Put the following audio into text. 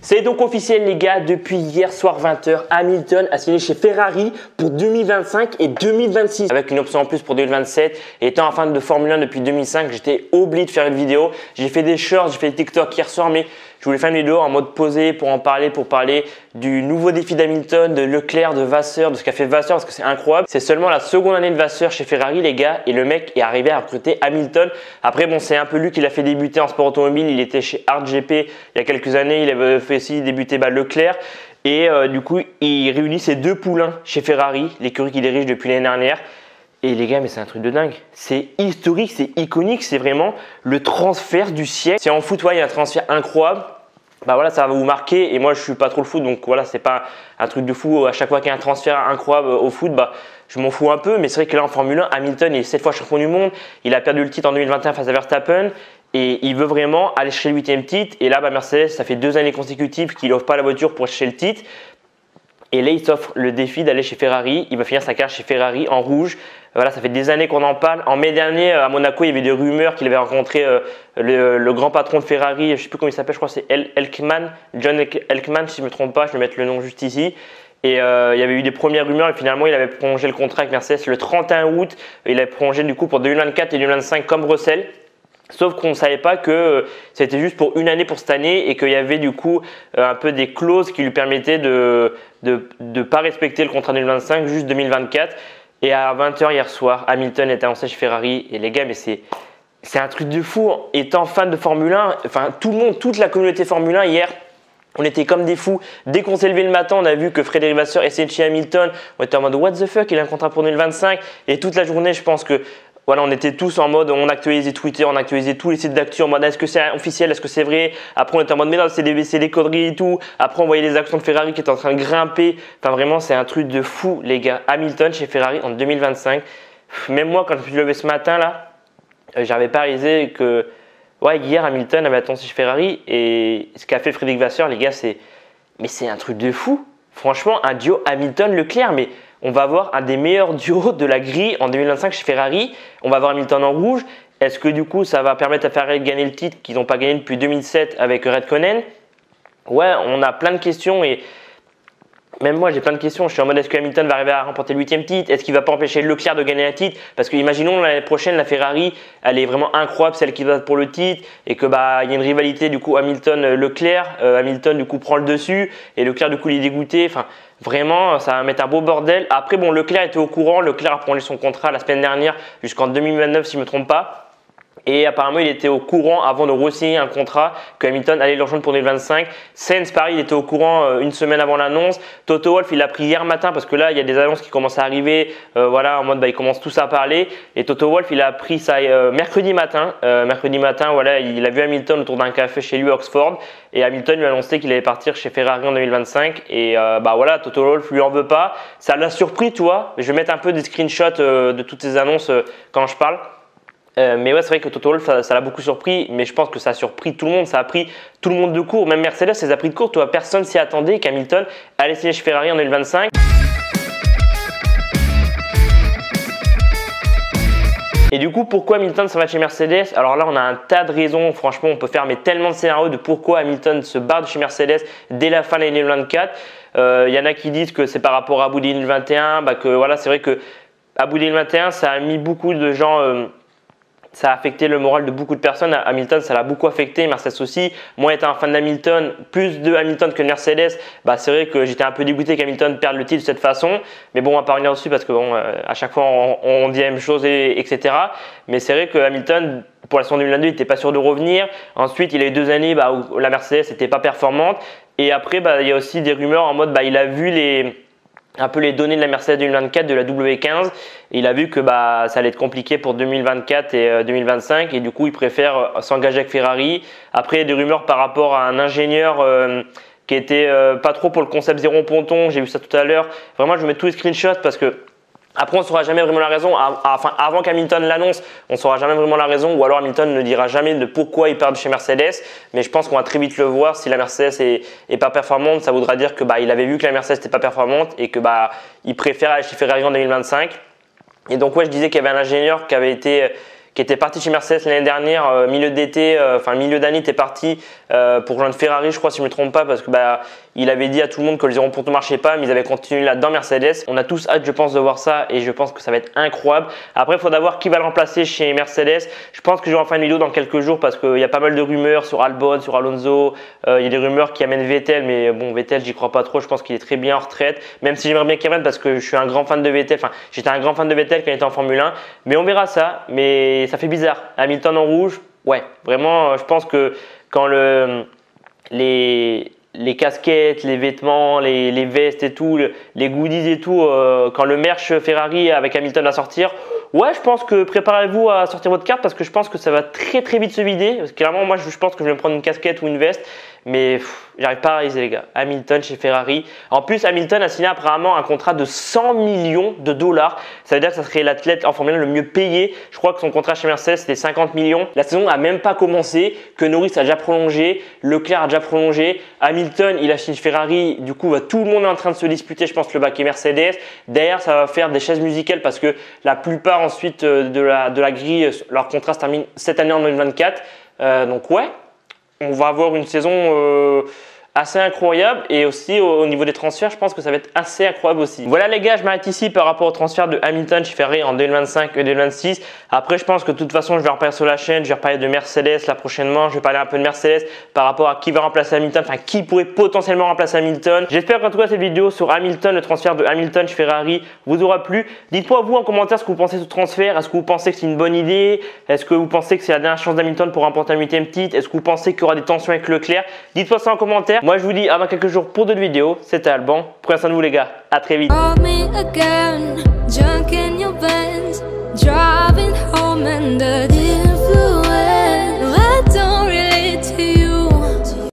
C'est donc officiel les gars, depuis hier soir 20h, Hamilton a signé chez Ferrari pour 2025 et 2026 avec une option en plus pour 2027. Et étant en fan de Formule 1 depuis 2005, j'étais obligé de faire une vidéo. J'ai fait des shorts, j'ai fait des TikTok hier soir, mais je voulais faire une vidéo en mode posé pour en parler, pour parler du nouveau défi d'Hamilton, de Leclerc, de Vasseur, de ce qu'a fait Vasseur parce que c'est incroyable. C'est seulement la seconde année de Vasseur chez Ferrari les gars et le mec est arrivé à recruter Hamilton. Après bon, c'est un peu lui qui l'a fait débuter en sport automobile. Il était chez ArtGP il y a quelques années, il avait fait aussi débuter Leclerc. Et du coup, il réunit ces deux poulains chez Ferrari, l'écurie qu'il dirige depuis l'année dernière. Et les gars, mais c'est un truc de dingue. C'est historique, c'est iconique, c'est vraiment le transfert du siècle. Si en foot, il y a un transfert incroyable, bah voilà, ça va vous marquer. Et moi, je suis pas trop le foot, donc voilà, c'est pas un truc de fou. À chaque fois qu'il y a un transfert incroyable au foot, bah je m'en fous un peu. Mais c'est vrai que là, en Formule 1, Hamilton est 7 fois champion du monde. Il a perdu le titre en 2021 face à Verstappen. Et il veut vraiment aller chercher le 8e titre. Et là, Mercedes, ça fait 2 années consécutives qu'il n'offre pas la voiture pour chercher le titre. Et là, il s'offre le défi d'aller chez Ferrari. Il va finir sa carrière chez Ferrari en rouge. Voilà, ça fait des années qu'on en parle. En mai dernier, à Monaco, il y avait des rumeurs qu'il avait rencontré le grand patron de Ferrari. Je ne sais plus comment il s'appelle, je crois que c'est Elkman, John Elkman, si je ne me trompe pas. Je vais mettre le nom juste ici. Et il y avait eu des premières rumeurs et finalement, il avait prolongé le contrat avec Mercedes le 31 août. Il avait prolongé du coup pour 2024 et 2025 comme Russell. Sauf qu'on ne savait pas que c'était juste pour une année pour cette année et qu'il y avait du coup un peu des clauses qui lui permettaient de pas respecter le contrat 2025, juste 2024. Et à 20h hier soir, Hamilton était annoncé chez Ferrari. Et les gars, mais c'est un truc de fou. Étant fan de Formule 1, enfin tout le monde, toute la communauté Formule 1 hier, on était comme des fous. Dès qu'on s'est levé le matin, on a vu que Frédéric Vasseur essayait de chez Hamilton. On était en mode what the fuck, il a un contrat pour 2025. Et toute la journée, je pense que voilà, on était tous en mode, on actualisait Twitter, on actualisait tous les sites d'actu en mode est-ce que c'est officiel, est-ce que c'est vrai. Après, on était en mode mais non, c'est des conneries et tout. Après, on voyait les actions de Ferrari qui étaient en train de grimper. Enfin, vraiment, c'est un truc de fou, les gars. Hamilton chez Ferrari en 2025. Même moi, quand je me suis levé ce matin là, j'avais pas réalisé que hier, Hamilton avait attendu chez Ferrari. Et ce qu'a fait Frédéric Vasseur, les gars, c'est un truc de fou. Franchement, un duo Hamilton-Leclerc, mais on va avoir un des meilleurs duos de la grille en 2025 chez Ferrari. On va avoir Hamilton en rouge. Est-ce que du coup, ça va permettre à Ferrari de gagner le titre qu'ils n'ont pas gagné depuis 2007 avec Räikkönen? Ouais, on a plein de questions et même moi, j'ai plein de questions. Je suis en mode est-ce que Hamilton va arriver à remporter le 8e titre? Est-ce qu'il va pas empêcher Leclerc de gagner un titre? Parce que imaginons l'année prochaine, la Ferrari, elle est vraiment incroyable, celle qui va pour le titre et que il y a une rivalité du coup Hamilton-Leclerc. Hamilton du coup prend le dessus et Leclerc du coup il est dégoûté. Enfin, vraiment, ça va mettre un beau bordel. Après, bon, Leclerc était au courant. Leclerc a prolongé son contrat la semaine dernière jusqu'en 2029 si je me trompe pas. Et apparemment, il était au courant avant de re-signer un contrat que Hamilton allait le rejoindre pour 2025. Sainz, pareil, il était au courant une semaine avant l'annonce. Toto Wolff, il l'a pris hier matin parce que là, il y a des annonces qui commencent à arriver. Voilà, en mode, ils commencent tous à parler. Et Toto Wolff, il a pris ça mercredi matin. Voilà, il a vu Hamilton autour d'un café chez lui à Oxford. Et Hamilton lui a annoncé qu'il allait partir chez Ferrari en 2025. Et voilà, Toto Wolff lui en veut pas. Ça l'a surpris, tu vois. Je vais mettre un peu des screenshots de toutes ces annonces quand je parle. Mais ouais, c'est vrai que Toto Wolff, ça l'a beaucoup surpris, mais je pense que ça a surpris tout le monde, ça a pris tout le monde de court, même Mercedes, ça les a pris de court, toi, personne s'y attendait qu'Hamilton allait signer chez Ferrari en 2025. Et du coup, pourquoi Hamilton ça va chez Mercedes? Alors là, on a un tas de raisons, franchement, on peut faire tellement de scénarios de pourquoi Hamilton se barre de chez Mercedes dès la fin de l'année 2024. Il y en a qui disent que c'est par rapport à Abu Dhabi 2021, que voilà, c'est vrai que Abu Dhabi 2021, ça a mis beaucoup de gens... ça a affecté le moral de beaucoup de personnes. Hamilton, ça l'a beaucoup affecté, Mercedes aussi. Moi, étant un fan d'Hamilton, plus de Hamilton que de Mercedes, c'est vrai que j'étais un peu dégoûté qu'Hamilton perde le titre de cette façon. Mais bon, on va pas revenir dessus parce que bon, à chaque fois, on dit la même chose, etc. Mais c'est vrai que Hamilton, pour la saison 2022, il n'était pas sûr de revenir. Ensuite, il a eu 2 années où la Mercedes n'était pas performante. Et après, il y a aussi des rumeurs en mode, il a vu un peu les données de la Mercedes 2024, de la W15, et il a vu que ça allait être compliqué pour 2024 et 2025 et du coup il préfère s'engager avec Ferrari. Après il y a des rumeurs par rapport à un ingénieur qui était pas trop pour le concept zéro ponton, j'ai vu ça tout à l'heure. Vraiment je mets tous les screenshots parce que après, on ne saura jamais vraiment la raison. Enfin, avant qu'Hamilton l'annonce, on ne saura jamais vraiment la raison. Ou alors Hamilton ne dira jamais de pourquoi il part de chez Mercedes. Mais je pense qu'on va très vite le voir. Si la Mercedes est pas performante, ça voudra dire que il avait vu que la Mercedes n'était pas performante et que il préfère aller chez Ferrari en 2025. Et donc ouais, je disais qu'il y avait un ingénieur qui était parti chez Mercedes l'année dernière, milieu d'été, milieu d'année, il était parti pour rejoindre Ferrari, je crois, si je ne me trompe pas, parce que il avait dit à tout le monde que les aéroports ne marchaient pas, mais ils avaient continué là-dedans Mercedes. On a tous hâte, je pense, de voir ça et je pense que ça va être incroyable. Après, il faudra voir qui va le remplacer chez Mercedes. Je pense que je vais en faire une vidéo dans quelques jours parce qu'il y a pas mal de rumeurs sur Albon, sur Alonso. Il y a des rumeurs qui amènent Vettel, mais bon, Vettel, j'y crois pas trop. Je pense qu'il est très bien en retraite, même si j'aimerais bien qu'il revienne parce que je suis un grand fan de Vettel. Enfin, j'étais un grand fan de Vettel quand il était en Formule 1, mais on verra ça. Mais ça fait bizarre. Hamilton en rouge, ouais, vraiment, je pense que quand les casquettes, les vêtements, les vestes et tout, les goodies et tout, quand le merch Ferrari avec Hamilton va sortir, ouais, je pense que préparez-vous à sortir votre carte parce que je pense que ça va très très vite se vider. Parce que clairement, moi, je pense que je vais me prendre une casquette ou une veste, mais j'arrive pas à réaliser, les gars. Hamilton chez Ferrari. En plus, Hamilton a signé apparemment un contrat de 100 millions de dollars. Ça veut dire que ça serait l'athlète en Formule 1 le mieux payé. Je crois que son contrat chez Mercedes, c'était 50 millions. La saison n'a même pas commencé, que Norris a déjà prolongé, Leclerc a déjà prolongé. Hamilton, il a signé Ferrari. Du coup, tout le monde est en train de se disputer, je pense, le baquet Mercedes. Derrière, ça va faire des chaises musicales parce que la plupart ensuite de la grille, leur contrat se termine cette année en 2024. Donc ouais, on va avoir une saison assez incroyable et aussi au niveau des transferts, je pense que ça va être assez incroyable aussi. Voilà les gars, je m'arrête ici par rapport au transfert de Hamilton chez Ferrari en 2025 et 2026. Après, je pense que de toute façon, je vais en reparler sur la chaîne, je vais reparler de Mercedes là prochainement, je vais parler un peu de Mercedes par rapport à qui va remplacer Hamilton, enfin qui pourrait potentiellement remplacer Hamilton. J'espère qu'en tout cas cette vidéo sur Hamilton, le transfert de Hamilton chez Ferrari vous aura plu. Dites-moi vous en commentaire ce que vous pensez de ce transfert. Est-ce que vous pensez que c'est une bonne idée? Est-ce que vous pensez que c'est la dernière chance d'Hamilton pour remporter un 8e titre? Est-ce que vous pensez qu'il y aura des tensions avec Leclerc? Dites-moi ça en commentaire. Moi, je vous dis à dans quelques jours pour d'autres vidéos. C'était Alban. Prenez soin de vous les gars. À très vite. Driving home under the influence.